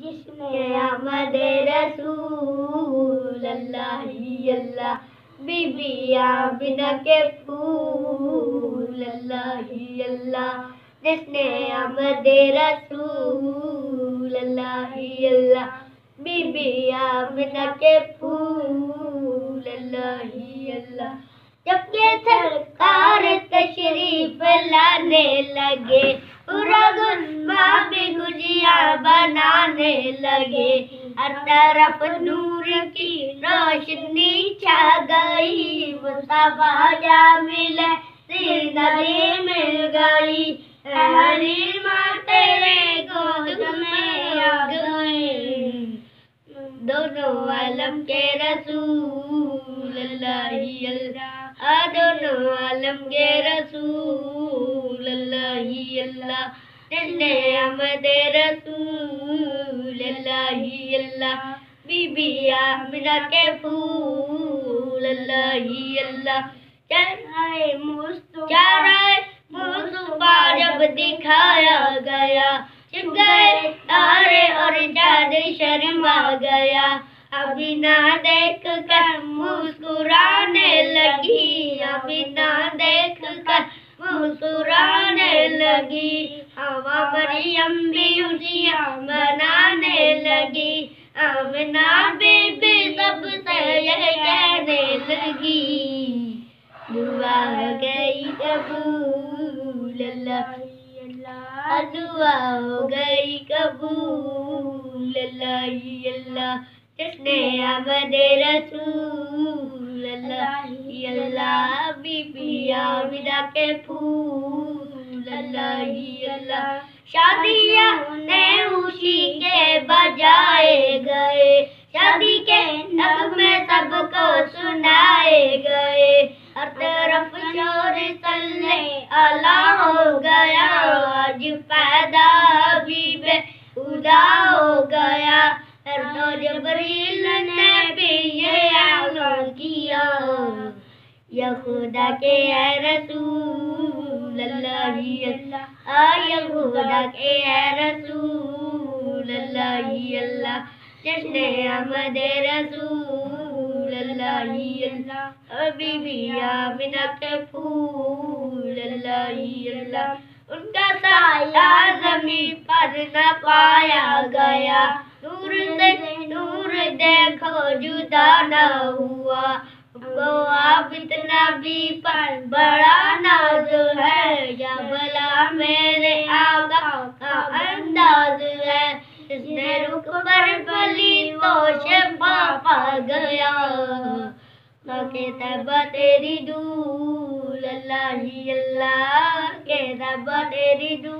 جس نے آمد رسول اللہ ہی اللہ، بی بی آمنہ کے پھول اللہ ہی اللہ، جس نے آمد رسول اللہ ہی اللہ، بی بی آمنہ کے پھول اللہ ہی اللہ۔ جب کہ سرکار تشریف لانے لگے، پورا گنبا بھی خوشیاں بنانے لگے، ہر طرف نور کی روشنی چھا گئی، مصطفیٰ جا ملے زندگی مل گئی، اے حلیمہ تیرے گود میں آ گئے، دونوں عالم کے رسول اللہ ہی اللہ، دونوں عالم کے رسول اللہ ہی اللہ، جس نے آمد رسول اللہ ہی اللہ، بی بی آمنہ کے پھول اللہ ہی اللہ۔ چہرہ مصطفیٰ جب دکھایا گیا، چھپ گئے تارے اور چاند شرما گیا، آمنہ دیکھ کر مسکرانے لگی، آمنہ دیکھ کر مسکرانے لگی، ہوا مریم بھی خوشیاں بنانے لگی، آمنہ بی بی سب سے یہ کہنے لگی، دعا ہو گئی قبول اللہ ہی اللہ، دعا ہو گئی قبول اللہ ہی اللہ، جس نے آمد رسول اللہ ہی اللہ، بی بی آمنہ کے پھول اللہ ہی اللہ۔ شادیاں خوشی کے بجائے گئے، شادی کے نغمے سب کو سنائے گئے، ہر طرف شور صلی اللہ ہو گیا، آج پیدا حبیب خدا ہو گیا، تو جبریل نے بھی یہ اعلان کیا، یا خدا کے اے رسول اللہ ہی اللہ، یا خدا کے اے رسول اللہ ہی اللہ، جس نے آمد رسول اللہ ہی اللہ، بی بی آمنہ کے پھول اللہ ہی اللہ، ان کا سایہ زمین پر نہ پایا گیا، نور سے نور دیکھو جدا نہ ہوا، وہ عابد نبی پر بڑا ناز ہے، یا بھلا میرے آقا کا انداز ہے، اس نے رخ پر بلی تو شفا پا گیا، کہ طیبہ تیری دھول اللہ ہی اللہ، کہ طیبہ تیری دھول۔